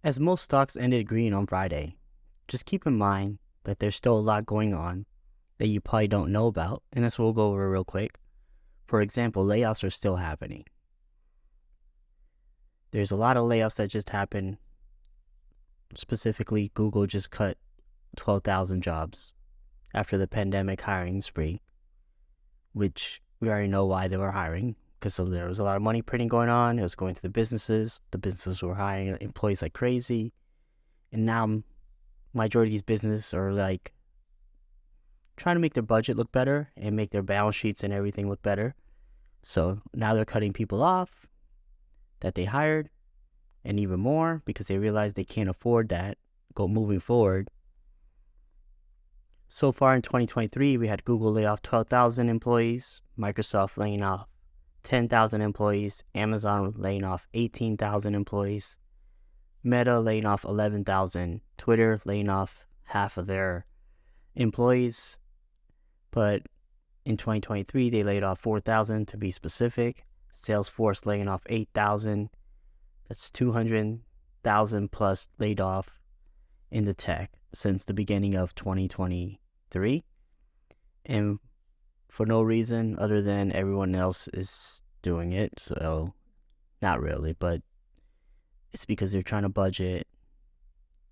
As most stocks ended green on Friday, just keep in mind that there's still a lot going on that you probably don't know about, and this we'll go over real quick. For example, layoffs are still happening. There's a lot of layoffs that just happened. Specifically, Google just cut 12,000 jobs after the pandemic hiring spree, which we already know why they were hiring, because there was a lot of money printing going on. It was going to the businesses. The businesses were hiring employees like crazy. And now majority of these businesses are like trying to make their budget look better and make their balance sheets and everything look better. So now they're cutting people off that they hired, and even more because they realize they can't afford that moving forward. So far in 2023, we had Google lay off 12,000 employees, Microsoft laying off 10,000 employees, Amazon laying off 18,000 employees, Meta laying off 11,000, Twitter laying off half of their employees. But in 2023, they laid off 4,000 to be specific. Salesforce laying off 8,000. That's 200,000 plus laid off in the tech since the beginning of 2023. And for no reason other than everyone else is doing it. So not really, but it's because they're trying to budget,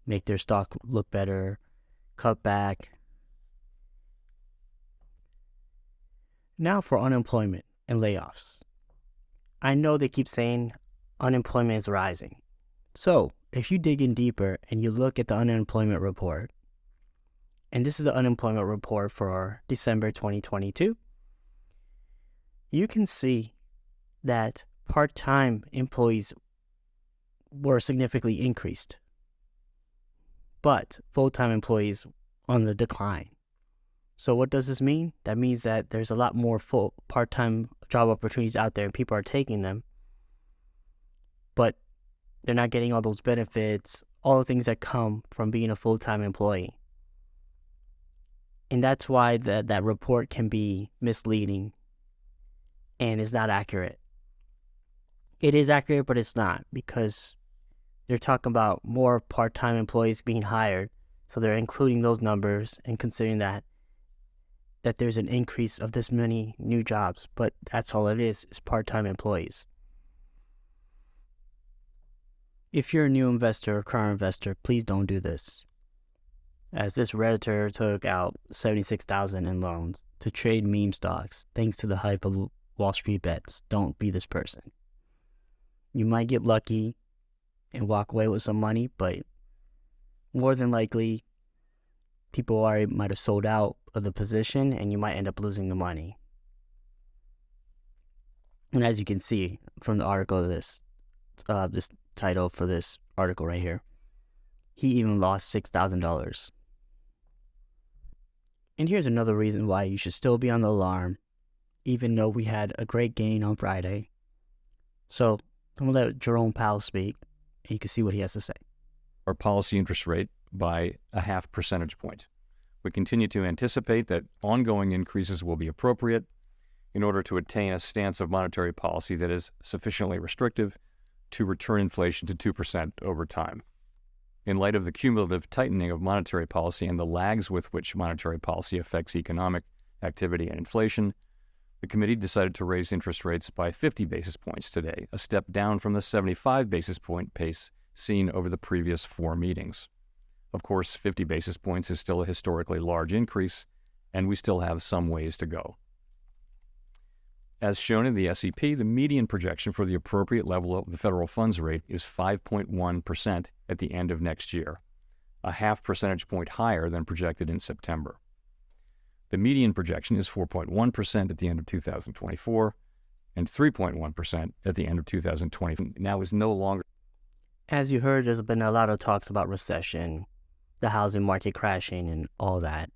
make their stock look better, cut back. Now for unemployment and layoffs. I know they keep saying unemployment is rising. So if you dig in deeper and you look at the unemployment report, and this is the unemployment report for December 2022, you can see that part-time employees were significantly increased, but full-time employees on the decline. So what does this mean? That means that there's a lot more full part-time job opportunities out there and people are taking them, but they're not getting all those benefits, all the things that come from being a full-time employee. And that's why that report can be misleading and is not accurate. It is accurate, but it's not, because they're talking about more part-time employees being hired. So they're including those numbers and considering that there's an increase of this many new jobs, but that's all it is part-time employees. If you're a new investor or current investor, please don't do this, as this Redditor took out $76,000 in loans to trade meme stocks thanks to the hype of Wall Street bets. Don't be this person. You might get lucky and walk away with some money, but more than likely, people might have sold out of the position and you might end up losing the money. And as you can see from the article, this title for this article right here, he even lost $6,000. And here's another reason why you should still be on the alarm, even though we had a great gain on Friday. So I'm going to let Jerome Powell speak, and you can see what he has to say. Our policy interest rate by a 0.5 percentage point. We continue to anticipate that ongoing increases will be appropriate in order to attain a stance of monetary policy that is sufficiently restrictive to return inflation to 2% over time. In light of the cumulative tightening of monetary policy and the lags with which monetary policy affects economic activity and inflation, the committee decided to raise interest rates by 50 basis points today, a step down from the 75 basis point pace seen over the previous 4 meetings. Of course, 50 basis points is still a historically large increase, and we still have some ways to go. As shown in the SEP, the median projection for the appropriate level of the federal funds rate is 5.1% at the end of next year, a 0.5 percentage point higher than projected in September. The median projection is 4.1% at the end of 2024 and 3.1% at the end of 2020. Now is no longer. As you heard, there's been a lot of talks about recession, the housing market crashing, and all that.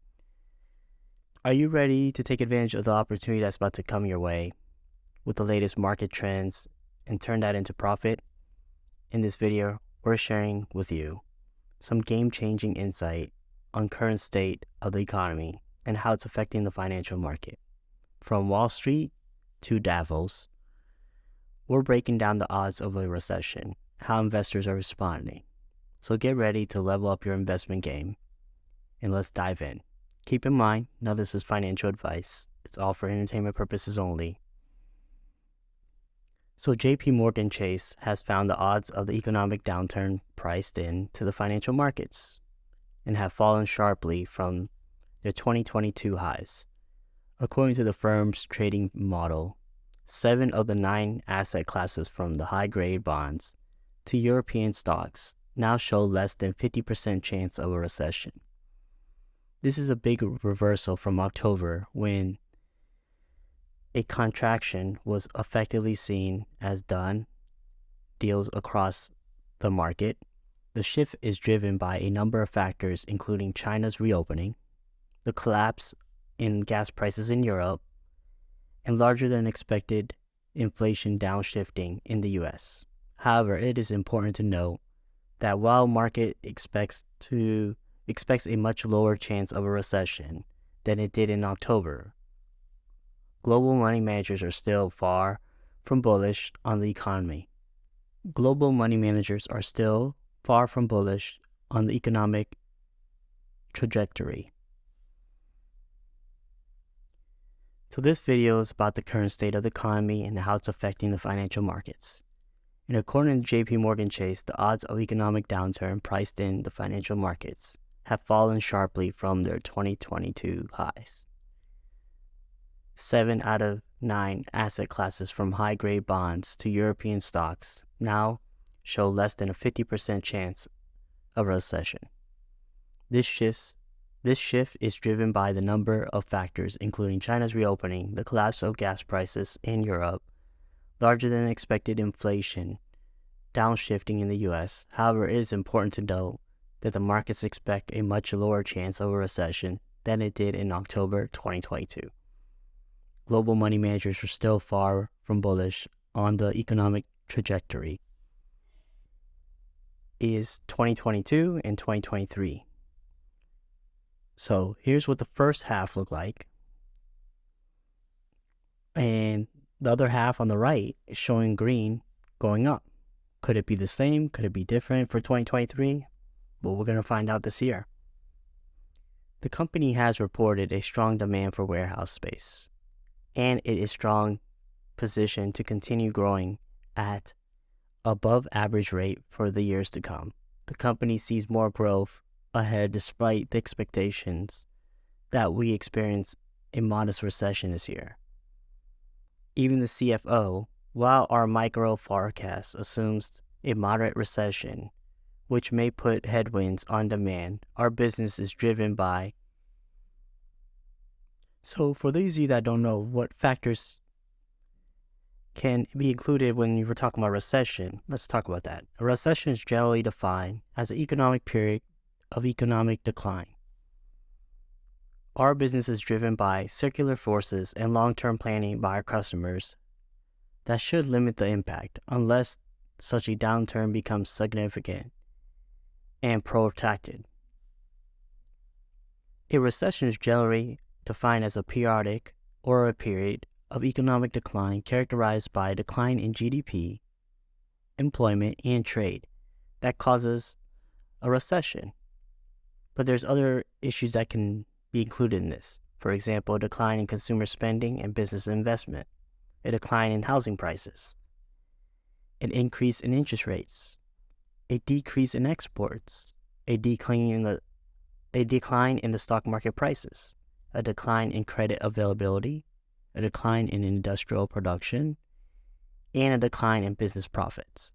Are you ready to take advantage of the opportunity that's about to come your way with the latest market trends and turn that into profit? In this video, we're sharing with you some game-changing insight on current state of the economy and how it's affecting the financial market. From Wall Street to Davos, we're breaking down the odds of a recession, how investors are responding, So get ready to level up your investment game, and let's dive in. Keep in mind, none of this is financial advice. It's all for entertainment purposes only. So JP Morgan Chase has found the odds of the economic downturn priced in to the financial markets and have fallen sharply from their 2022 highs. According to the firm's trading model, 7 of the 9 asset classes from the high-grade bonds to European stocks now show less than 50% chance of a recession. This is a big reversal from October, when a contraction was effectively seen as done deals across the market. The shift is driven by a number of factors, including China's reopening, the collapse in gas prices in Europe, and larger than expected inflation downshifting in the US. However, it is important to note that while market expects a much lower chance of a recession than it did in October, global money managers are still far from bullish on the economy. Global money managers are still far from bullish on the economic trajectory. So this video is about the current state of the economy and how it's affecting the financial markets. And according to JP Morgan Chase, the odds of economic downturn priced in the financial markets have fallen sharply from their 2022 highs. 7 out of 9 asset classes from high-grade bonds to European stocks now show less than a 50% chance of a recession. This shift is driven by the number of factors, including China's reopening, the collapse of gas prices in Europe, larger than expected inflation, downshifting in the US. However, it is important to note that the markets expect a much lower chance of a recession than it did in October 2022. Global money managers are still far from bullish on the economic trajectory. Is 2022 and 2023. So here's what the first half looked like. And the other half on the right is showing green going up. Could it be the same? Could it be different for 2023? Well, we're going to find out this year. The company has reported a strong demand for warehouse space, and it is strong position to continue growing at above average rate for the years to come. The company sees more growth ahead despite the expectations that we experience a modest recession this year. Even the CFO, while our micro forecast assumes a moderate recession, which may put headwinds on demand, our business is driven by. So for those of you that don't know what factors can be included when you were talking about recession, let's talk about that. A recession is generally defined as an economic period of economic decline. Our business is driven by circular forces and long-term planning by our customers that should limit the impact unless such a downturn becomes significant and protracted. A recession is generally defined as a periodic or a period of economic decline characterized by a decline in GDP, employment, and trade that causes a recession. But there's other issues that can be included in this. For example, a decline in consumer spending and business investment, a decline in housing prices, an increase in interest rates, a decrease in exports, a decline in the stock market prices, a decline in credit availability, a decline in industrial production, and a decline in business profits,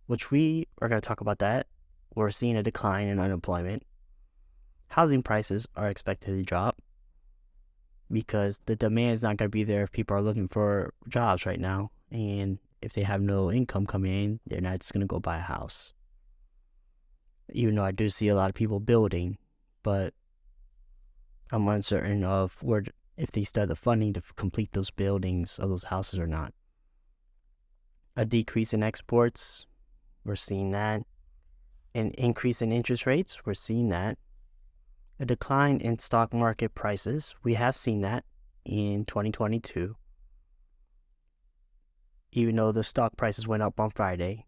which we are going to talk about that. We're seeing a decline in unemployment. Housing prices are expected to drop because the demand is not going to be there if people are looking for jobs right now. And if they have no income coming in, they're not just going to go buy a house. Even though I do see a lot of people building, but I'm uncertain of if they start the funding to complete those buildings or those houses or not. A decrease in exports, we're seeing that. An increase in interest rates, we're seeing that. A decline in stock market prices, we have seen that in 2022. Even though the stock prices went up on Friday,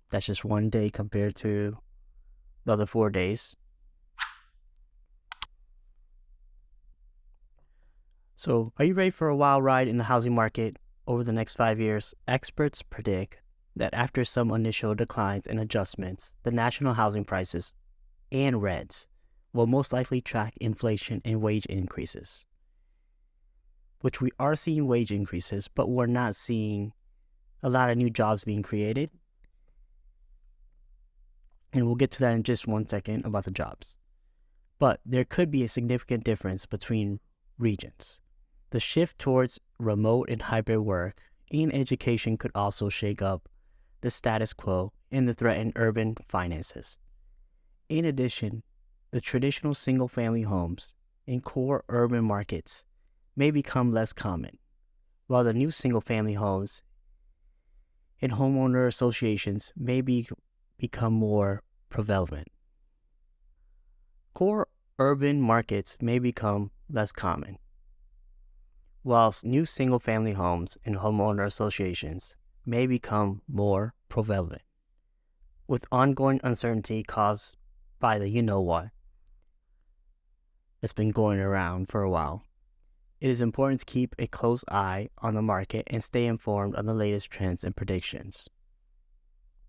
that's just one day compared to the other 4 days. So, are you ready for a wild ride in the housing market over the next 5 years? Experts predict that after some initial declines and adjustments, the national housing prices and rents will most likely track inflation and wage increases, which we are seeing wage increases, but we're not seeing a lot of new jobs being created. And we'll get to that in just 1 second about the jobs. But there could be a significant difference between regions. The shift towards remote and hybrid work and education could also shake up the status quo and the threatened urban finances. In addition, the traditional single-family homes in core urban markets may become less common, while the new single-family homes in homeowner associations may become more prevalent. Core urban markets may become less common, whilst new single-family homes in homeowner associations may become more prevalent. With ongoing uncertainty caused by the you-know-what that's been going around for a while, it is important to keep a close eye on the market and stay informed on the latest trends and predictions.